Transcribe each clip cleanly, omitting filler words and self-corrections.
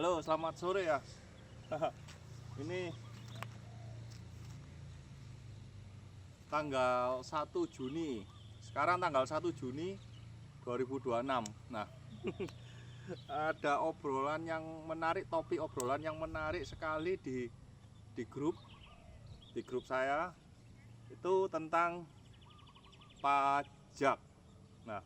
Halo, selamat sore ya. Ini tanggal 1 Juni. Sekarang tanggal 1 Juni 2026. Nah, ada obrolan yang menarik, topik obrolan yang menarik sekali di grup saya. Itu tentang pajak. Nah,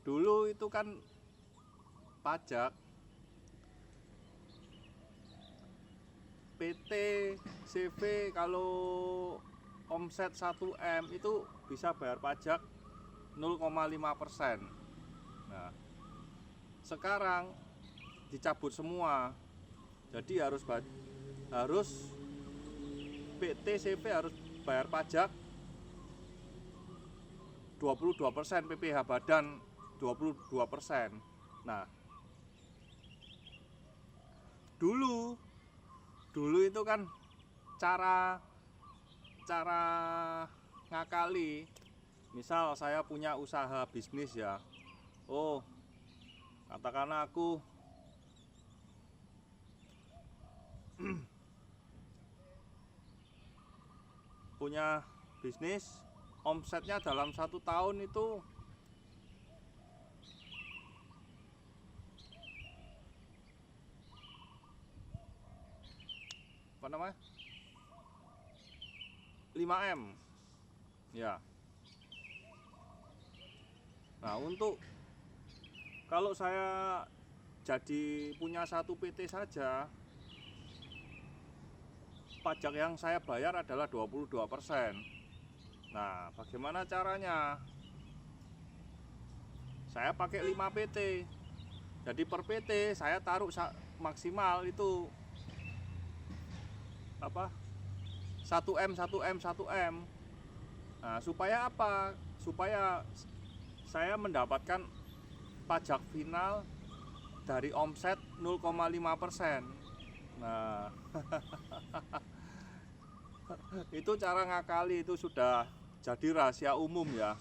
dulu itu kan pajak PT CV kalau omset 1M itu bisa bayar pajak 0,5%. Nah, sekarang dicabut semua. Jadi harus PT CV harus bayar pajak 22%, PPh badan 22%. Nah, dulu itu kan cara ngakali. Misal saya punya usaha bisnis ya. Oh, katakanlah aku punya bisnis, omsetnya dalam 1 tahun itu apa namanya, 5M ya. Nah, untuk kalau saya jadi punya satu PT saja, pajak yang saya bayar adalah 22%. Nah, bagaimana caranya? Saya pakai 5 PT. Jadi per PT saya taruh maksimal itu apa? 1M. Nah, supaya apa? Supaya saya mendapatkan pajak final dari omset 0,5%. Nah, itu cara ngakali, itu sudah jadi rahasia umum ya.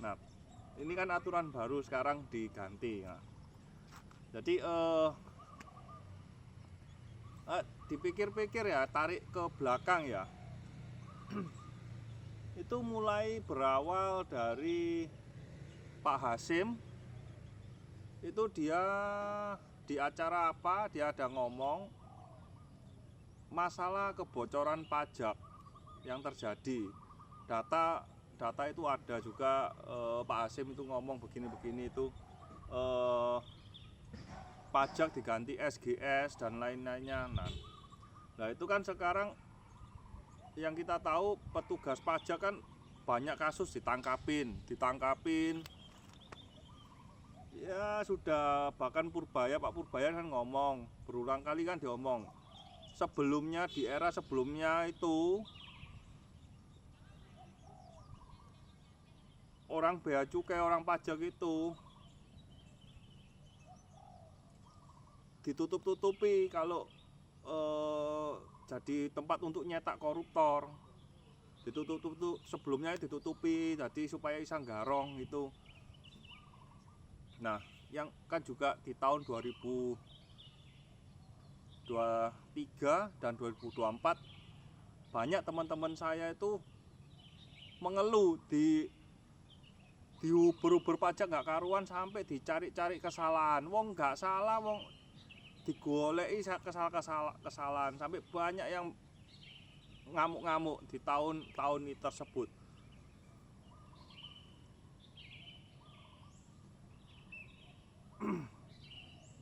Nah, ini kan aturan baru sekarang diganti. Nah, jadi dipikir-pikir ya, tarik ke belakang ya. Itu mulai berawal dari Pak Hasim. Itu dia di acara apa, dia ada ngomong masalah kebocoran pajak yang terjadi. Data itu ada juga, Pak Hasim itu ngomong begini-begini itu, pajak diganti SGS dan lain-lainnya. Nah, itu kan sekarang yang kita tahu petugas pajak kan banyak kasus ditangkapin. Ya sudah, bahkan Pak Purbaya kan ngomong, berulang kali kan diomong. Sebelumnya, di era sebelumnya itu orang bea cukai, orang pajak itu ditutup-tutupi kalau jadi tempat untuk nyetak koruptor. Ditutup, sebelumnya ditutupi, jadi supaya isang garong itu. Nah, yang kan juga di tahun 2023 dan 2024 banyak teman-teman saya itu mengeluh diuber-uber pajak nggak karuan, sampai dicari-cari kesalahan. Wong nggak salah, wong digoleki kesalahan, sampai banyak yang ngamuk-ngamuk di tahun-tahun tersebut.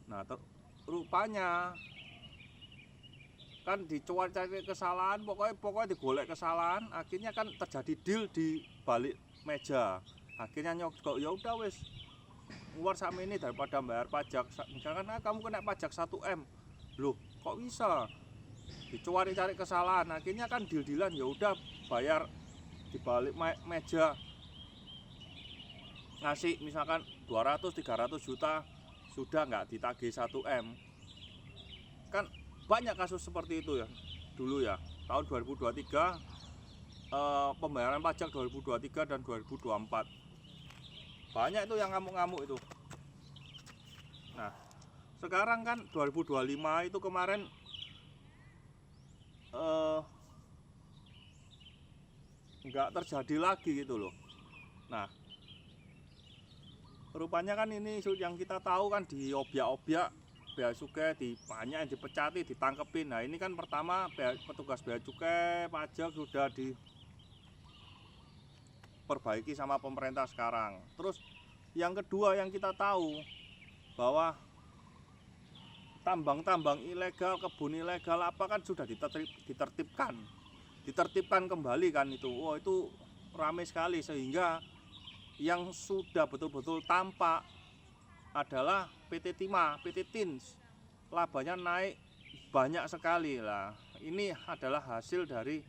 Nah, rupanya kan dicari kesalahan, pokoknya digolek kesalahan, akhirnya kan terjadi deal di balik meja. Akhirnya nyogok, ya udah wis keluar sama ini daripada bayar pajak. Misalkan kamu kena pajak 1M, loh kok bisa? Dicari kesalahan, akhirnya kan deal-dealan, ya udah bayar di balik meja, ngasih misalkan 200-300 juta, sudah nggak ditagih 1M. Kan banyak kasus seperti itu ya dulu ya, tahun 2023, pembayaran pajak 2023 dan 2024 banyak itu yang ngamuk-ngamuk itu. Nah, Sekarang kan 2025 itu kemarin nggak terjadi lagi gitu loh. Nah, rupanya kan ini yang kita tahu kan di objek-objek bea cukai banyak yang dipecati, ditangkepin. Nah ini kan pertama petugas bea cukai pajak sudah diperbaiki sama pemerintah sekarang. Terus yang kedua yang kita tahu bahwa tambang-tambang ilegal, kebun ilegal apa kan sudah ditertibkan kembali kan itu. Oh itu ramai sekali, sehingga yang sudah betul-betul tampak adalah PT Timah, PT Tins. Labanya naik banyak sekali lah. Ini adalah hasil dari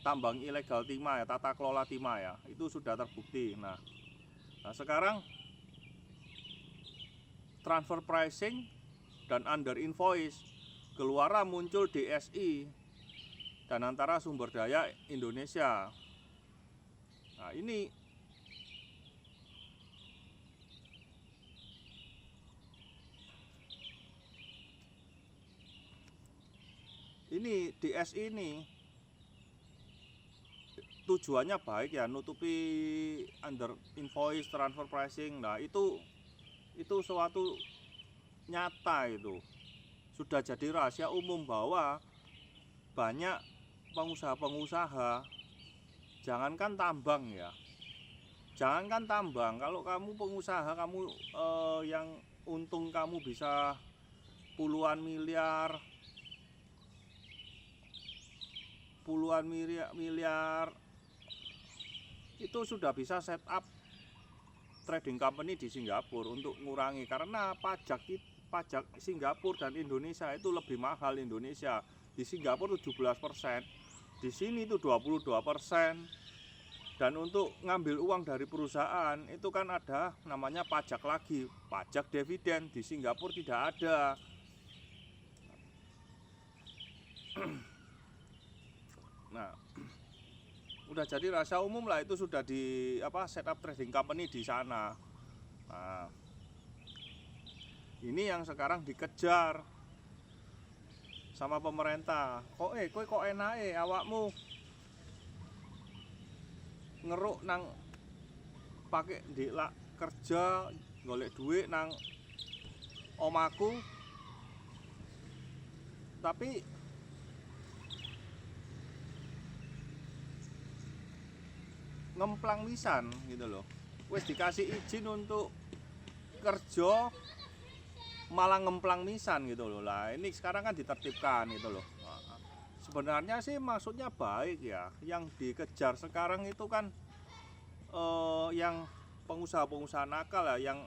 tambang ilegal timah ya, tata kelola timah ya. Itu sudah terbukti. Nah sekarang transfer pricing dan under invoice keluar muncul DSI dan antara sumber daya Indonesia. Nah ini DSI ini tujuannya baik ya, nutupi under invoice, transfer pricing. Nah itu suatu nyata, itu sudah jadi rahasia umum bahwa banyak pengusaha-pengusaha, jangankan tambang ya, jangankan tambang, kalau kamu pengusaha, kamu yang untung kamu bisa puluhan miliar itu sudah bisa set up trading company di Singapura untuk mengurangi, karena pajak Singapura dan Indonesia itu lebih mahal. Indonesia di Singapura 17%, di sini itu 22%. Dan untuk ngambil uang dari perusahaan itu kan ada namanya pajak lagi, pajak dividen. Di Singapura tidak ada. Nah, udah jadi rahasia umum lah, itu sudah di set up trading company di sana. Nah, ini yang sekarang dikejar sama pemerintah. Kok enak awakmu ngeruk nang pakai dilak kerja golek duit nang omaku, tapi ngemplang wisan gitu loh. Wes dikasih izin untuk kerja malah ngemplang misan gitu loh. Lah ini sekarang kan ditertibkan gitu loh. Sebenarnya sih maksudnya baik ya. Yang dikejar sekarang itu kan yang pengusaha-pengusaha nakal ya, yang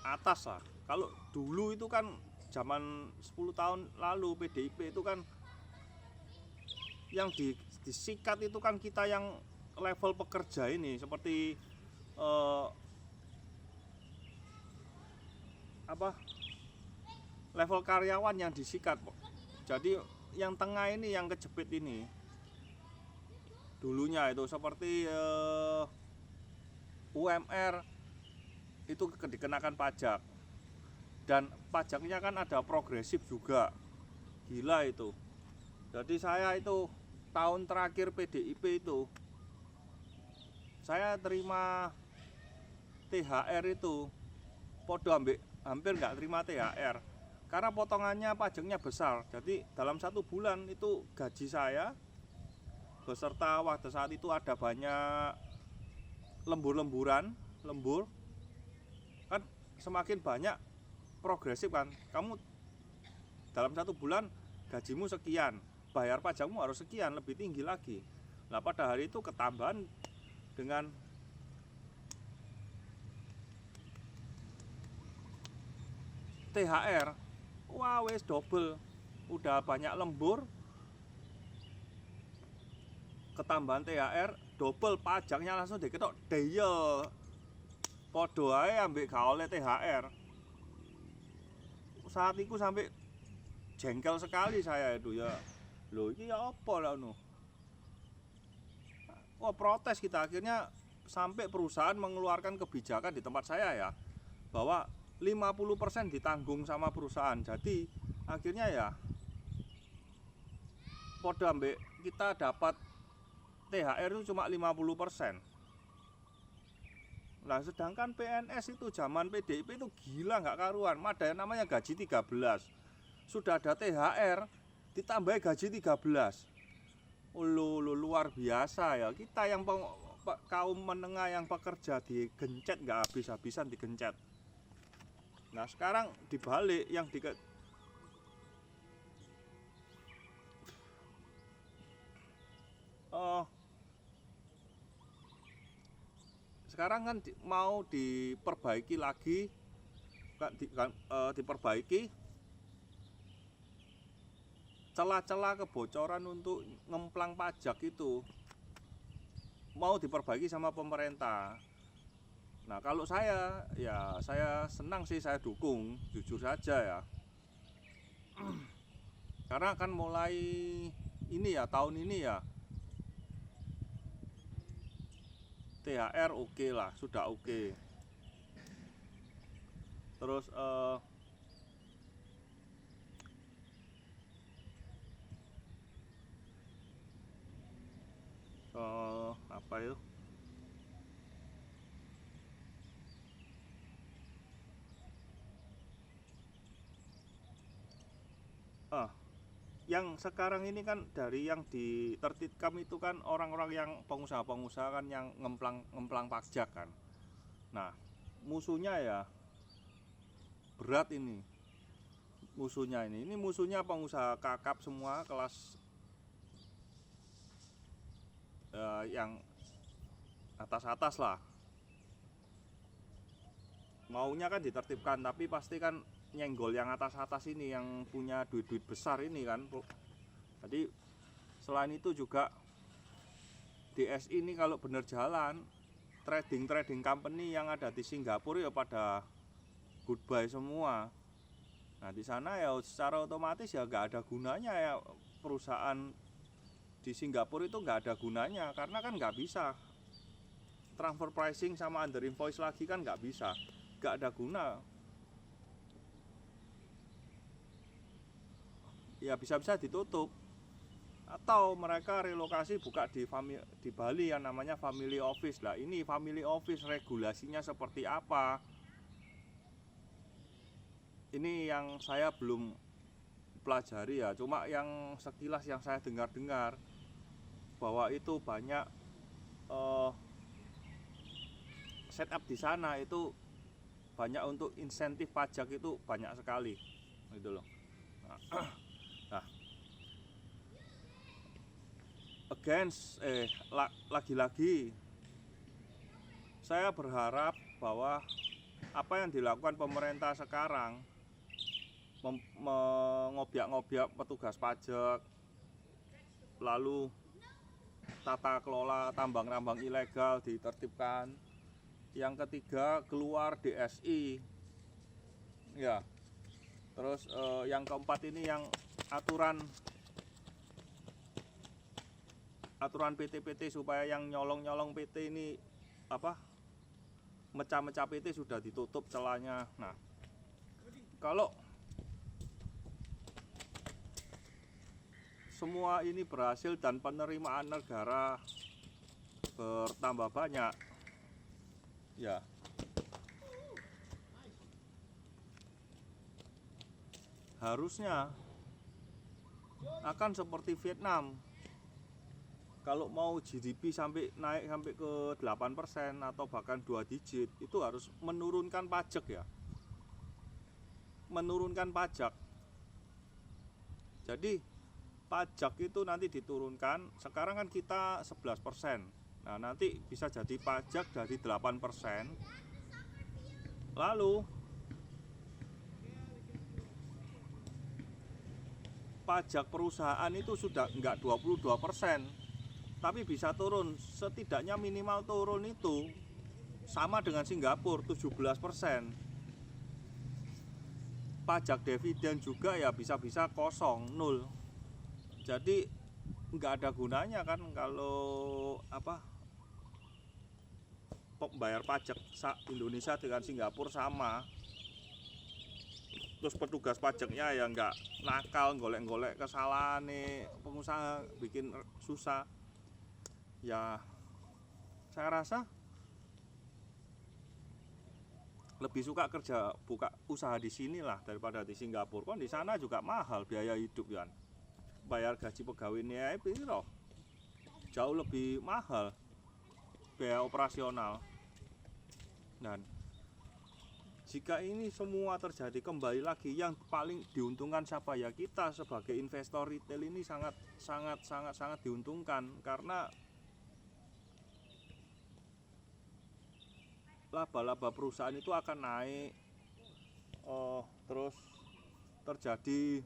atas lah. Kalau dulu itu kan zaman 10 tahun lalu PDIP itu kan yang disikat itu kan kita yang level pekerja ini, seperti level karyawan yang disikat. Jadi yang tengah ini yang kejepit ini dulunya itu seperti UMR itu dikenakan pajak, dan pajaknya kan ada progresif juga. Gila itu. Jadi saya itu tahun terakhir PDIP itu saya terima THR itu podo hampir nggak terima THR karena potongannya pajaknya besar. Jadi dalam 1 bulan itu gaji saya beserta waktu saat itu ada banyak lembur kan, semakin banyak progresif kan. Kamu dalam 1 bulan gajimu sekian, bayar pajakmu harus sekian, lebih tinggi lagi. Nah pada hari itu ketambahan dengan THR, wah wes double, udah banyak lembur, ketambahan THR double, pajaknya langsung diketok deyel. Podo ae ambek gak oleh THR. Saat itu sampai jengkel sekali saya itu ya. Loh ini ya apa lah no. Wah protes kita, akhirnya sampai perusahaan mengeluarkan kebijakan di tempat saya ya. bahwa 50% ditanggung sama perusahaan. Jadi akhirnya ya podo ambek kita dapat THR itu cuma 50%. Nah sedangkan PNS itu zaman PDIP itu gila nggak karuan. Ada yang namanya gaji 13, sudah ada THR ditambah gaji 13. Luar biasa ya. Kita yang kaum menengah yang pekerja digencet nggak habis-habisan digencet. Nah sekarang dibalik yang sekarang kan mau diperbaiki lagi, diperbaiki celah-celah kebocoran untuk ngemplang pajak itu mau diperbaiki sama pemerintah. Nah kalau saya ya saya senang sih, saya dukung jujur saja ya. Karena kan mulai ini ya tahun ini ya THR oke lah, sudah oke. Terus apa itu? Yang sekarang ini kan dari yang ditertibkan itu kan orang-orang yang pengusaha-pengusaha kan yang ngemplang pajak kan. Nah musuhnya ya berat ini. Ini musuhnya pengusaha kakap semua kelas yang atas-atas lah. Maunya kan ditertibkan, tapi pasti kan nyenggol yang atas-atas ini, yang punya duit-duit besar ini kan. Jadi selain itu juga DSI ini kalau bener jalan, trading company yang ada di Singapura ya pada goodbye semua. Nah di sana ya secara otomatis ya nggak ada gunanya ya, perusahaan di Singapura itu nggak ada gunanya, karena kan nggak bisa transfer pricing sama under invoice lagi kan nggak bisa, nggak ada guna. Ya bisa-bisa ditutup, atau mereka relokasi buka di Bali yang namanya family office. Lah ini family office regulasinya seperti apa, ini yang saya belum pelajari ya. Cuma yang sekilas yang saya dengar bahwa itu banyak setup di sana itu banyak untuk insentif pajak, itu banyak sekali gitu loh. Nah, lagi-lagi saya berharap bahwa apa yang dilakukan pemerintah sekarang, mengobiak-ngobiak petugas pajak, lalu tata kelola tambang-tambang ilegal ditertibkan, yang ketiga keluar DSI ya, terus yang keempat ini yang aturan PT supaya yang nyolong PT ini apa, mecah-mecah PT sudah ditutup celahnya. Nah kalau semua ini berhasil dan penerimaan negara bertambah banyak ya, harusnya akan seperti Vietnam. Kalau mau GDP naik sampai ke 8% atau bahkan 2 digit, itu harus menurunkan pajak ya. Menurunkan pajak. Jadi pajak itu nanti diturunkan. Sekarang kan kita 11%. Nah, nanti bisa jadi pajak dari 8%. Lalu pajak perusahaan itu sudah enggak 22%, tapi bisa turun, setidaknya minimal turun itu sama dengan Singapura 17%. Pajak dividen juga ya bisa-bisa kosong, 0. Jadi nggak ada gunanya kan kalau apa, bayar pajak Indonesia dengan Singapura sama. Terus petugas pajaknya ya nggak nakal golek-golek kesalahan nih pengusaha bikin susah. Ya saya rasa lebih suka kerja buka usaha di sini lah daripada di Singapura. Kan di sana juga mahal biaya hidup kan. Bayar gaji pegawainya piro? Jauh lebih mahal biaya operasional. Dan jika ini semua terjadi kembali lagi, yang paling diuntungkan siapa ya? Kita sebagai investor retail ini sangat diuntungkan, karena laba-laba perusahaan itu akan naik. Terus terjadi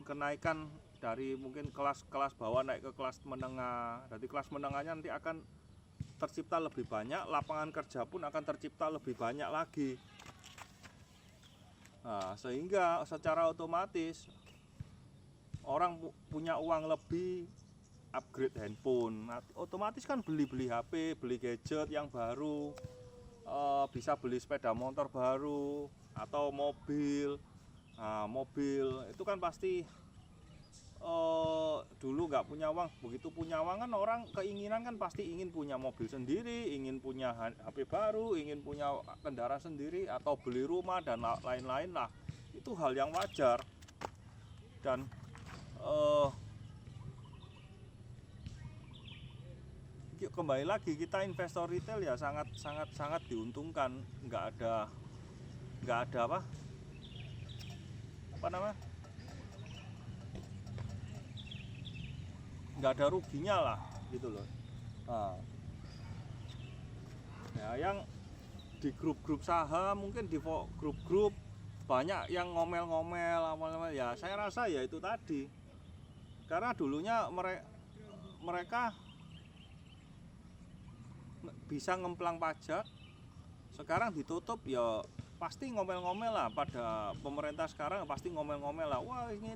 kenaikan dari mungkin kelas bawah naik ke kelas menengah. Jadi kelas menengahnya nanti akan tercipta lebih banyak, lapangan kerja pun akan tercipta lebih banyak lagi. Nah, sehingga secara otomatis orang punya uang lebih, upgrade handphone, otomatis kan beli HP, beli gadget yang baru, bisa beli sepeda motor baru atau mobil. Nah, mobil itu kan pasti dulu nggak punya uang, begitu punya uang kan orang keinginan kan pasti ingin punya mobil sendiri, ingin punya HP baru, ingin punya kendaraan sendiri atau beli rumah dan lain-lain lah. Itu hal yang wajar. Dan kembali lagi kita investor retail ya sangat diuntungkan, nggak ada apa namanya, nggak ada ruginya lah gitu loh. Nah, ya yang di grup-grup saham, mungkin di grup-grup banyak yang ngomel-ngomel ya, saya rasa ya itu tadi, karena dulunya mereka bisa ngemplang pajak, sekarang ditutup ya pasti ngomel-ngomel lah. Pada pemerintah sekarang pasti ngomel-ngomel lah, wah ini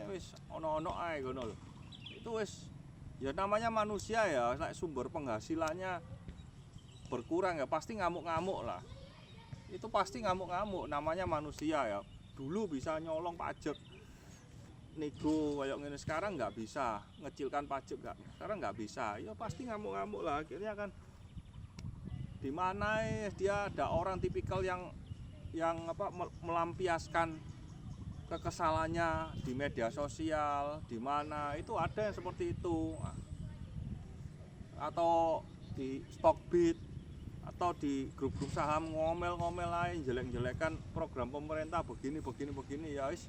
wis ono ae ngono lho. Itu wis ya namanya manusia ya, sumber penghasilannya berkurang ya pasti ngamuk-ngamuk lah. Itu pasti ngamuk-ngamuk, namanya manusia ya. Dulu bisa nyolong pajak, nego kayak gini, sekarang nggak bisa ngecilkan pajak, sekarang nggak bisa, ya pasti ngamuk-ngamuk lah. Akhirnya kan di mana dia ada orang tipikal yang melampiaskan kekesalannya di media sosial, di mana itu ada yang seperti itu, atau di Stockbit atau di grup-grup saham ngomel-ngomel lain, jelek-jelekan program pemerintah begini ya wis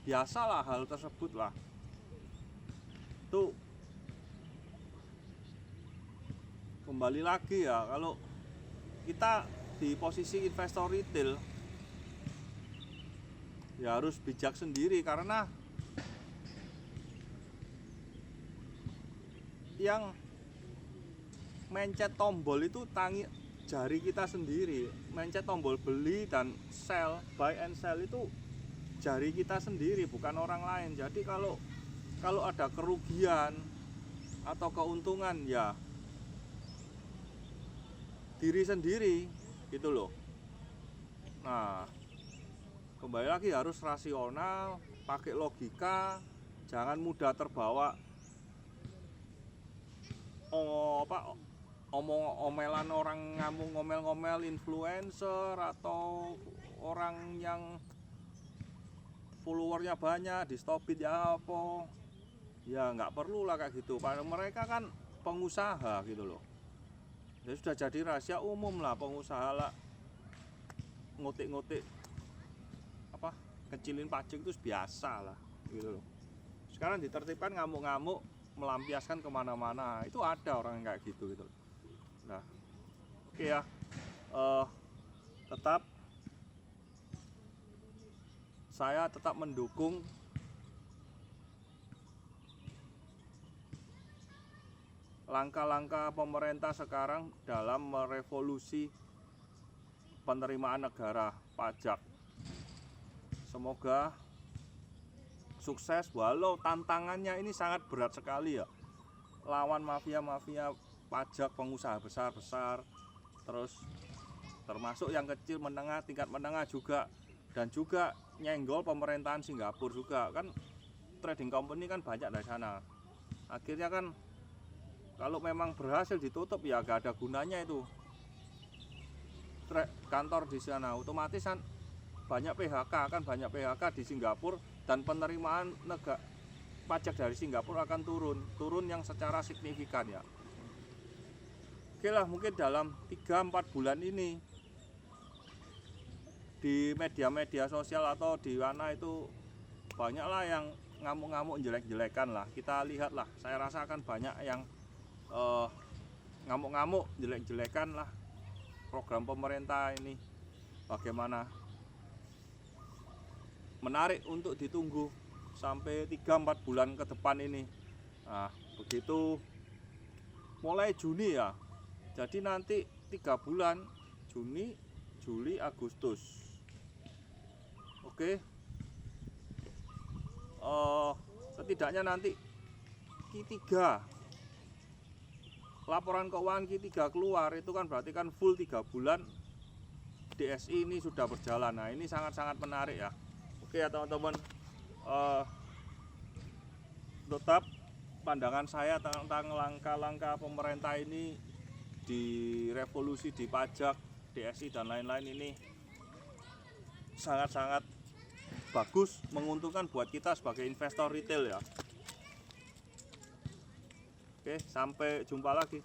biasalah hal tersebut lah. Itu kembali lagi ya, kalau kita di posisi investor retail ya harus bijak sendiri, karena yang mencet tombol itu jari kita sendiri. Mencet tombol beli dan sell, buy and sell itu jari kita sendiri, bukan orang lain. Jadi kalau ada kerugian atau keuntungan ya diri sendiri gitu loh. Nah, kembali lagi harus rasional, pakai logika, jangan mudah terbawa omelan orang ngomel-ngomel influencer atau orang yang followernya banyak di Stockbit ya apa ya, nggak perlu lah kayak gitu. Padahal mereka kan pengusaha gitu loh. Ya sudah jadi rahasia umum lah, pengusaha lah ngotik-ngotik kecilin pajak itu biasa lah gitu loh. Sekarang ditertibkan ngamuk-ngamuk melampiaskan kemana-mana, itu ada orang yang kayak gitu loh. Nah, oke ya, saya tetap mendukung langkah-langkah pemerintah sekarang dalam merevolusi penerimaan negara pajak. Semoga sukses, walau tantangannya ini sangat berat sekali ya. lawan mafia-mafia pajak, pengusaha besar-besar, terus termasuk yang kecil menengah, tingkat menengah juga, dan juga nyenggol pemerintahan Singapura juga kan. Trading company kan banyak dari sana. Akhirnya kan kalau memang berhasil ditutup ya gak ada gunanya itu kantor di sana, otomatis kan banyak PHK, kan banyak PHK di Singapura, dan penerimaan pajak dari Singapura akan turun yang secara signifikan ya. Oke lah, mungkin dalam 3-4 bulan ini di media-media sosial atau di mana itu banyaklah yang ngamuk-ngamuk jelek-jelekan lah. Kita lihat lah, saya rasa akan banyak yang ngamuk-ngamuk jelek-jelekan lah program pemerintah ini. Bagaimana, menarik untuk ditunggu sampai 3-4 bulan ke depan ini. Nah, begitu mulai Juni ya, jadi nanti 3 bulan, Juni, Juli, Agustus. Oke, setidaknya nanti Q3, laporan keuangan Q3 keluar, itu kan berarti kan full 3 bulan DSI ini sudah berjalan. Nah, ini sangat-sangat menarik ya. Oke ya teman-teman, tetap pandangan saya tentang langkah-langkah pemerintah ini di revolusi di pajak, DSI dan lain-lain ini sangat-sangat bagus, menguntungkan buat kita sebagai investor retail ya. Oke, sampai jumpa lagi.